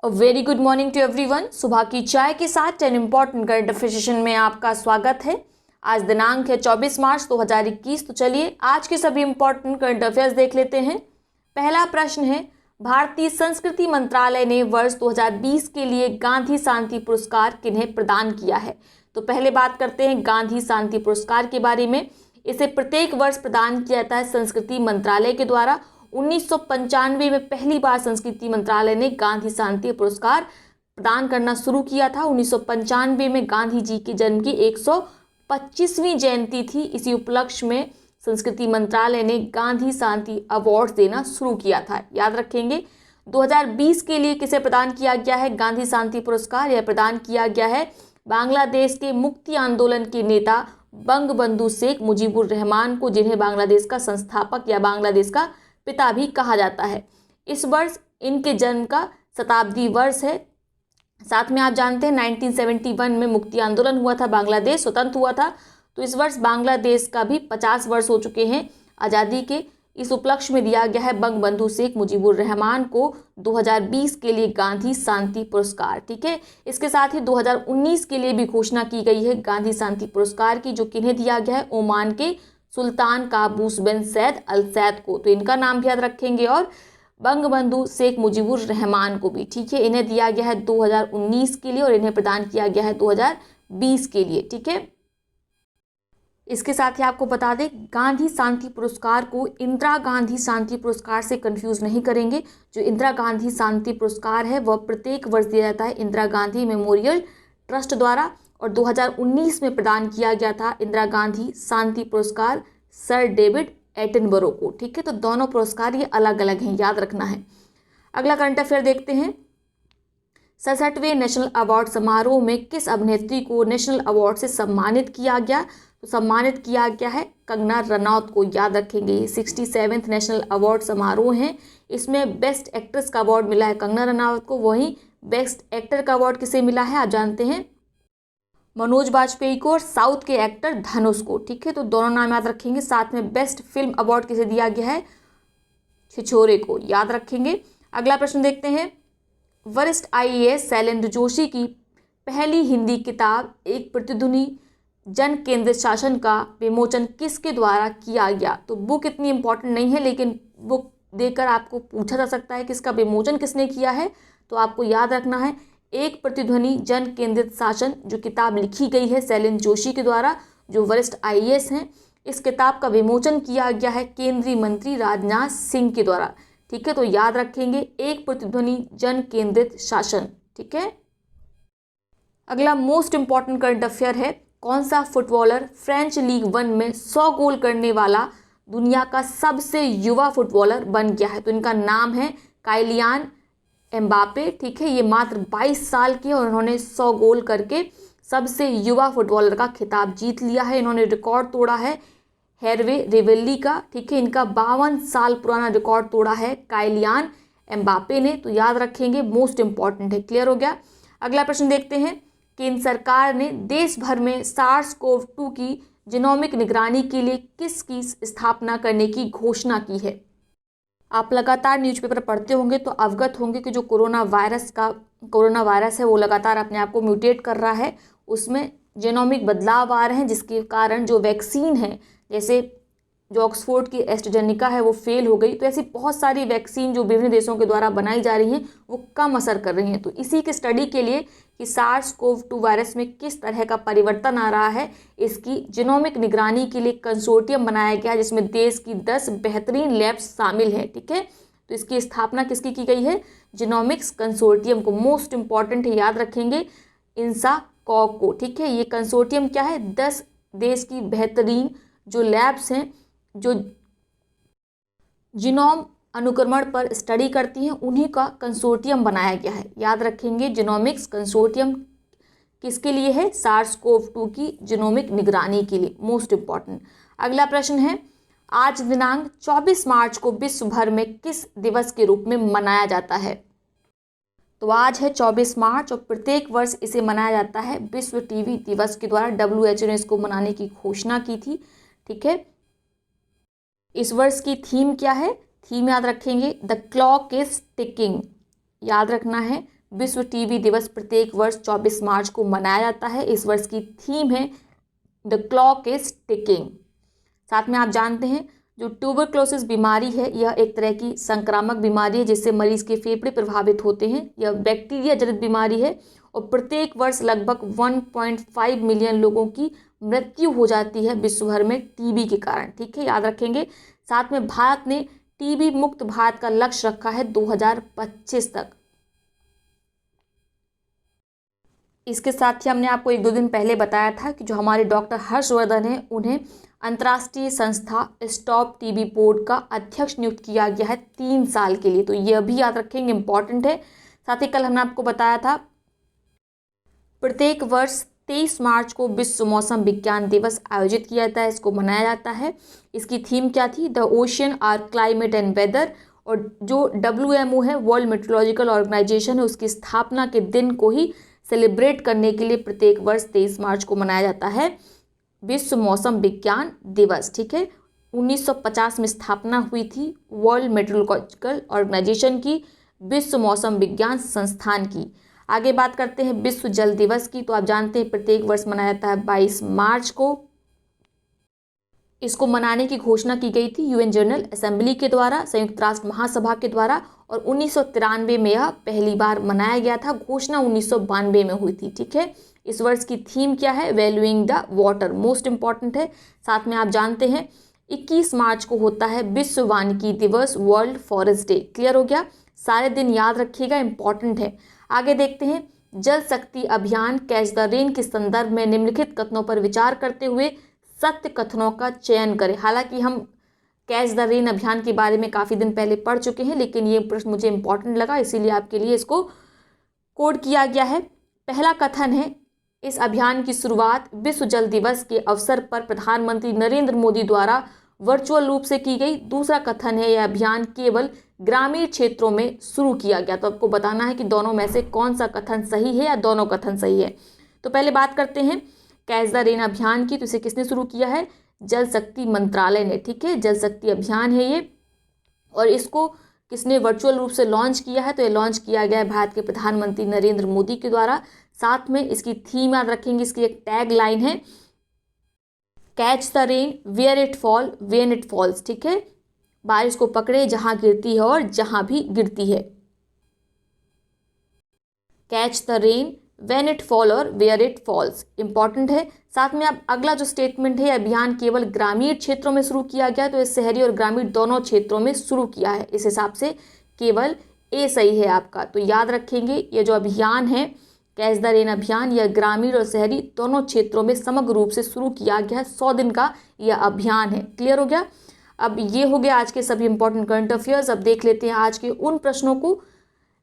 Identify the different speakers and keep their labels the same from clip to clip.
Speaker 1: Very good morning to everyone. सुबह की चाय के साथ 10 इंपॉर्टेंट करंट अफेयर सेशन में आपका स्वागत है। आज दिनांक है 24 मार्च 2021। तो चलिए आज के सभी इंपॉर्टेंट करंट अफेयर्स देख लेते हैं। पहला प्रश्न है, भारतीय संस्कृति मंत्रालय ने वर्ष 2020 के लिए गांधी शांति पुरस्कार किन्हें प्रदान किया है। तो पहले बात करते हैं गांधी शांति पुरस्कार के बारे में। इसे प्रत्येक वर्ष प्रदान किया जाता है संस्कृति मंत्रालय के द्वारा। 1995 में पहली बार संस्कृति मंत्रालय ने गांधी शांति पुरस्कार प्रदान करना शुरू किया था। 1995 में गांधी जी के जन्म की 125वीं जयंती थी। इसी उपलक्ष्य में संस्कृति मंत्रालय ने गांधी शांति अवार्ड देना शुरू किया था, याद रखेंगे। 2020 के लिए किसे प्रदान किया गया है गांधी शांति पुरस्कार? यह प्रदान किया गया है बांग्लादेश के मुक्ति आंदोलन के नेता बंगबंधु शेख मुजीबुर रहमान को, जिन्हें बांग्लादेश का संस्थापक या बांग्लादेश का पिता भी कहा जाता है। इस वर्ष इनके जन्म का शताब्दी वर्ष है। साथ में आप जानते हैं 1971 में मुक्ति आंदोलन हुआ था, बांग्लादेश स्वतंत्र हुआ था। तो इस वर्ष बांग्लादेश का भी 50 वर्ष हो चुके हैं आज़ादी के। इस उपलक्ष्य में दिया गया है बंगबंधु शेख मुजीबुर रहमान को 2020 के लिए गांधी शांति पुरस्कार। ठीक है, इसके साथ ही 2019 के लिए भी घोषणा की गई है गांधी शांति पुरस्कार की, जो किन्हें दिया गया है ओमान के सुल्तान काबूस बिन सैद अल सैद को। तो इनका नाम भी याद रखेंगे, और बंगबंधु शेख मुजीबुर रहमान को भी। ठीक है, इन्हें दिया गया है 2019 के लिए और इन्हें प्रदान किया गया है 2020 के लिए। ठीक है, इसके साथ ही आपको बता दें गांधी शांति पुरस्कार को इंदिरा गांधी शांति पुरस्कार से कंफ्यूज नहीं करेंगे। जो इंदिरा गांधी शांति पुरस्कार है वह प्रत्येक वर्ष दिया जाता है इंदिरा गांधी मेमोरियल ट्रस्ट द्वारा, और 2019 में प्रदान किया गया था इंदिरा गांधी शांति पुरस्कार सर डेविड एटनबरो को। ठीक है, तो दोनों पुरस्कार ये अलग अलग हैं, याद रखना है। अगला करंट अफेयर देखते हैं। 67वें नेशनल अवार्ड समारोह में किस अभिनेत्री को नेशनल अवार्ड से सम्मानित किया गया? तो सम्मानित किया गया है कंगना रनौत को, याद रखेंगे। ये 67वें नेशनल अवार्ड समारोह है। इसमें बेस्ट एक्ट्रेस का अवार्ड मिला है कंगना रनौत को, वहीं बेस्ट एक्टर का अवार्ड किसे मिला है? आप जानते हैं मनोज बाजपेयी को, और साउथ के एक्टर धनुष को। ठीक है, तो दोनों नाम याद रखेंगे। साथ में बेस्ट फिल्म अवार्ड किसे दिया गया है? छिछोरे को, याद रखेंगे। अगला प्रश्न देखते हैं। वरिष्ठ आईएएस शैलेंद्र जोशी की पहली हिंदी किताब एक प्रतिध्वनि जन केंद्रित शासन का विमोचन किसके द्वारा किया गया? तो बुक इतनी इंपॉर्टेंट नहीं है, लेकिन बुक देकर आपको पूछा जा सकता है कि इसका विमोचन किसने किया है। तो आपको याद रखना है एक प्रतिध्वनि जन केंद्रित शासन, जो किताब लिखी गई है शैलेंद्र जोशी के द्वारा, जो वरिष्ठ आईएएस हैं। इस किताब का विमोचन किया गया है केंद्रीय मंत्री राजनाथ सिंह के द्वारा। ठीक है, तो याद रखेंगे एक प्रतिध्वनि जन केंद्रित शासन। ठीक है, अगला मोस्ट इंपॉर्टेंट करंट अफेयर है। कौन सा फुटबॉलर फ्रेंच लीग 1 में 100 गोल करने वाला दुनिया का सबसे युवा फुटबॉलर बन गया है? तो इनका नाम है काइलियान एम्बापे। ठीक है, ये मात्र 22 साल के और उन्होंने 100 गोल करके सबसे युवा फुटबॉलर का खिताब जीत लिया है। इन्होंने रिकॉर्ड तोड़ा है हेरवे रिवेली का। ठीक है, इनका 52 साल पुराना रिकॉर्ड तोड़ा है काइलियान एम्बापे ने। तो याद रखेंगे, मोस्ट इंपॉर्टेंट है। क्लियर हो गया। अगला प्रश्न देखते हैं। केंद्र सरकार ने देश भर में SARS-CoV-2 की जीनोमिक निगरानी के लिए किसकी स्थापना करने की घोषणा की है? आप लगातार न्यूज़पेपर पढ़ते होंगे तो अवगत होंगे कि जो कोरोना वायरस है वो लगातार अपने आप को म्यूटेट कर रहा है। उसमें जेनोमिक बदलाव आ रहे हैं, जिसके कारण जो वैक्सीन है, जैसे जो ऑक्सफोर्ड की एस्ट्राजेनेका है वो फेल हो गई। तो ऐसी बहुत सारी वैक्सीन जो विभिन्न देशों के द्वारा बनाई जा रही हैं वो कम असर कर रही हैं। तो इसी की स्टडी के लिए कि SARS-CoV-2 वायरस में किस तरह का परिवर्तन आ रहा है, इसकी जीनोमिक निगरानी के लिए कंसोर्टियम बनाया गया है, जिसमें देश की 10 बेहतरीन लैब्स शामिल हैं। ठीक है, तो इसकी स्थापना किसकी की गई है? जीनोमिक्स कंसोर्टियम को। मोस्ट इंपॉर्टेंट है, याद रखेंगे, INSACOG को। ठीक है, ये कंसोर्टियम क्या है? 10 देश की बेहतरीन जो लैब्स हैं जो जीनोम अनुक्रमण पर स्टडी करती हैं, उन्हीं का कंसोर्टियम बनाया गया है। याद रखेंगे, जीनोमिक्स कंसोर्टियम किसके लिए है? SARS-CoV-2 की जीनोमिक निगरानी के लिए। Most important. अगला प्रश्न है। आज दिनांक 24 मार्च को विश्व भर में किस दिवस के रूप में मनाया जाता है? तो आज है 24 मार्च और प्रत्येक वर्ष इसे मनाया जाता है विश्व टीबी दिवस के द्वारा। WHO ने इसको मनाने की घोषणा की थी। ठीक है, इस वर्ष की थीम क्या है? थीम याद रखेंगे, द क्लॉक इज टिकिंग। याद रखना है, विश्व टीबी दिवस प्रत्येक वर्ष 24 मार्च को मनाया जाता है। इस वर्ष की थीम है द क्लॉक इज टिकिंग। साथ में आप जानते हैं जो ट्यूबरक्लोसिस बीमारी है यह एक तरह की संक्रामक बीमारी है जिससे मरीज के फेफड़े प्रभावित होते हैं। यह बैक्टीरिया जनित बीमारी है और प्रत्येक वर्ष लगभग 1.5 मिलियन लोगों की मृत्यु हो जाती है विश्व भर में टीबी के कारण। ठीक है, याद रखेंगे। साथ में भारत ने टीबी मुक्त भारत का लक्ष्य रखा है 2025 तक। इसके साथ ही हमने आपको 1-2 दिन पहले बताया था कि जो हमारे डॉक्टर हर्षवर्धन हैं उन्हें अंतर्राष्ट्रीय संस्था स्टॉप टीबी बोर्ड का अध्यक्ष नियुक्त किया गया है 3 साल के लिए। तो यह भी याद रखेंगे, इंपॉर्टेंट है। साथ ही कल हमने आपको बताया था प्रत्येक वर्ष 23 मार्च को विश्व मौसम विज्ञान दिवस आयोजित किया जाता है, इसको मनाया जाता है। इसकी थीम क्या थी? The ocean our climate and weather. और जो WMO है, वर्ल्ड मेट्रोलॉजिकल ऑर्गेनाइजेशन है, उसकी स्थापना के दिन को ही सेलिब्रेट करने के लिए प्रत्येक वर्ष 23 मार्च को मनाया जाता है विश्व मौसम विज्ञान दिवस। ठीक है, 1950 में स्थापना हुई थी वर्ल्ड मेट्रोलॉजिकल ऑर्गेनाइजेशन की, विश्व मौसम विज्ञान संस्थान की। आगे बात करते हैं विश्व जल दिवस की। तो आप जानते हैं प्रत्येक वर्ष मनाया जाता है 22 मार्च को। इसको मनाने की घोषणा की गई थी UN जनरल असेंबली के द्वारा, संयुक्त राष्ट्र महासभा के द्वारा, और 1993 में यह पहली बार मनाया गया था। घोषणा 1992 में हुई थी। ठीक है, इस वर्ष की थीम क्या है? Valuing the water, most important है। साथ में आप जानते हैं 21 मार्च को होता है विश्व वानिकी दिवस, वर्ल्ड फॉरेस्ट डे। क्लियर हो गया? सारे दिन याद रखिएगा, इंपॉर्टेंट है। आगे देखते हैं जल शक्ति अभियान कैच द रेन के संदर्भ में निम्नलिखित कथनों पर विचार करते हुए सत्य कथनों का चयन करें। हालांकि हम कैच द रेन अभियान के बारे में काफ़ी दिन पहले पढ़ चुके हैं, लेकिन ये प्रश्न मुझे इंपॉर्टेंट लगा, इसीलिए आपके लिए इसको कोड किया गया है। पहला कथन है, इस अभियान की शुरुआत विश्व जल दिवस के अवसर पर प्रधानमंत्री नरेंद्र मोदी द्वारा वर्चुअल रूप से की गई। दूसरा कथन है, यह अभियान केवल ग्रामीण क्षेत्रों में शुरू किया गया। तो आपको बताना है कि दोनों में से कौन सा कथन सही है या दोनों कथन सही है। तो पहले बात करते हैं कैच द रेन अभियान की। तो इसे किसने शुरू किया है? जल शक्ति मंत्रालय ने। ठीक है, जल शक्ति अभियान है ये। और इसको किसने वर्चुअल रूप से लॉन्च किया है? तो ये लॉन्च किया गया है भारत के प्रधानमंत्री नरेंद्र मोदी के द्वारा। साथ में इसकी थीम याद रखेंगे, इसकी एक टैग लाइन है, catch the rain where it falls when it falls. ठीक है, बारिश को पकड़े जहां गिरती है और जहां भी गिरती है। Catch the rain when it fall और वेयर इट फॉल्स, इंपॉर्टेंट है। साथ में अब अगला जो स्टेटमेंट है, अभियान केवल ग्रामीण क्षेत्रों में शुरू किया गया। तो ये शहरी और ग्रामीण दोनों क्षेत्रों में शुरू किया है। इस हिसाब से केवल ए सही है आपका। तो याद रखेंगे ये जो अभियान है कैच द रेन अभियान, यह ग्रामीण और शहरी दोनों क्षेत्रों में समग्र रूप से शुरू किया गया है। 100 दिन का यह अभियान है। क्लियर हो गया? अब ये हो गया आज के सभी इंपॉर्टेंट करंट अफेयर्स। अब देख लेते हैं आज के उन प्रश्नों को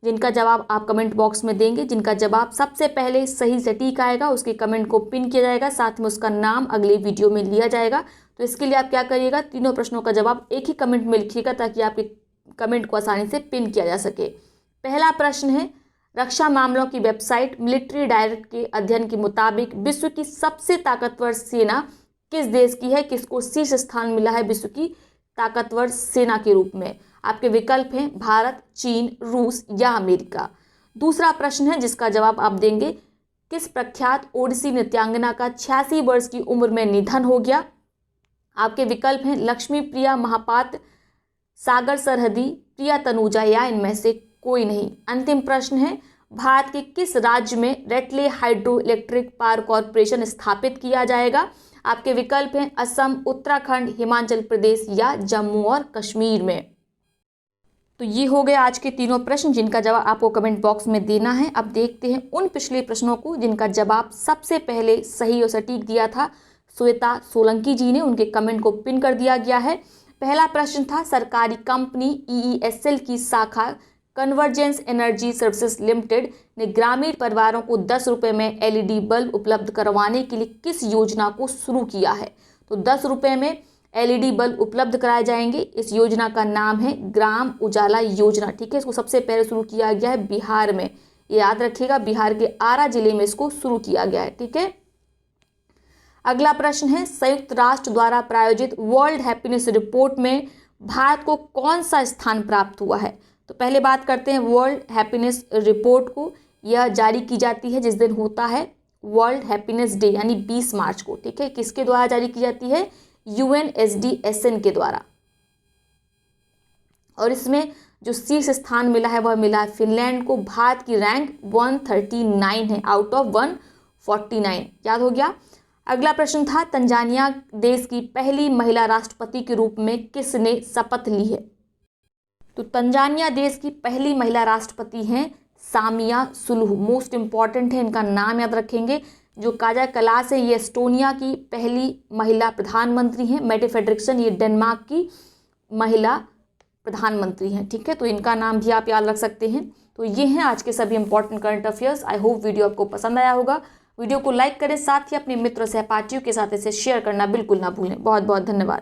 Speaker 1: जिनका जवाब आप कमेंट बॉक्स में देंगे। जिनका जवाब सबसे पहले सही सटीक आएगा उसके कमेंट को पिन किया जाएगा, साथ में उसका नाम अगले वीडियो में लिया जाएगा। तो इसके लिए आप क्या करिएगा, तीनों प्रश्नों का जवाब एक ही कमेंट में लिखिएगा ताकि आपके कमेंट को आसानी से पिन किया जा सके। पहला प्रश्न है, रक्षा मामलों की वेबसाइट मिलिट्री डायरेक्ट के अध्ययन के मुताबिक विश्व की सबसे ताकतवर सेना किस देश की है? किसको शीर्ष स्थान मिला है विश्व की ताकतवर सेना के रूप में? आपके विकल्प हैं भारत, चीन, रूस या अमेरिका। दूसरा प्रश्न है जिसका जवाब आप देंगे, किस प्रख्यात ओडिसी नृत्यांगना का 86 वर्ष की उम्र में निधन हो गया? आपके विकल्प हैं लक्ष्मी प्रिया महापात्र, सागर सरहदी, प्रिया तनुजा या इनमें से कोई नहीं। अंतिम प्रश्न है, भारत के किस राज्य में रेटले हाइड्रो इलेक्ट्रिक पावर कॉर्पोरेशन स्थापित किया जाएगा? आपके विकल्प हैं असम, उत्तराखंड, हिमाचल प्रदेश या जम्मू और कश्मीर में। तो ये हो गए आज के तीनों प्रश्न जिनका जवाब आपको कमेंट बॉक्स में देना है। अब देखते हैं उन पिछले प्रश्नों को जिनका जवाब सबसे पहले सही और सटीक दिया था श्वेता सोलंकी जी ने। उनके कमेंट को पिन कर दिया गया है। पहला प्रश्न था, सरकारी कंपनी EESL की शाखा कन्वर्जेंस एनर्जी सर्विसेज लिमिटेड ने ग्रामीण परिवारों को 10 रुपये में LED बल्ब उपलब्ध करवाने के लिए किस योजना को शुरू किया है? तो 10 रुपये में LED बल्ब उपलब्ध कराए जाएंगे। इस योजना का नाम है ग्राम उजाला योजना। ठीक है, इसको सबसे पहले शुरू किया गया है बिहार में। ये याद रखिएगा, बिहार के आरा जिले में इसको शुरू किया गया है। ठीक है, अगला प्रश्न है, संयुक्त राष्ट्र द्वारा प्रायोजित वर्ल्ड हैप्पीनेस रिपोर्ट में भारत को कौन सा स्थान प्राप्त हुआ है? तो पहले बात करते हैं वर्ल्ड हैप्पीनेस रिपोर्ट को। यह जारी की जाती है जिस दिन होता है वर्ल्ड हैप्पीनेस डे, यानी 20 मार्च को। ठीक है, किसके द्वारा जारी की जाती है? UNSDSN के द्वारा। और इसमें जो शीर्ष स्थान मिला है वह मिला है फिनलैंड को। भारत की रैंक 139 है आउट ऑफ 149। याद हो गया। अगला प्रश्न था, तंजानिया देश की पहली महिला राष्ट्रपति के रूप में किसने शपथ ली है? तो तंजानिया देश की पहली महिला राष्ट्रपति हैं सामिया सुलुहु। मोस्ट इंपॉर्टेंट है, इनका नाम याद रखेंगे। जो काजा कलास है ये एस्टोनिया की पहली महिला प्रधानमंत्री हैं। मेटे फेडरिक्सन ये डेनमार्क की महिला प्रधानमंत्री हैं। ठीक है, तो इनका नाम भी आप याद रख सकते हैं। तो ये हैं आज के सभी important current affairs. I hope video आपको पसंद आया होगा। वीडियो को लाइक करें, साथ ही अपने मित्र सहपाठियों के साथ इसे शेयर करना बिल्कुल ना भूलें। बहुत बहुत धन्यवाद।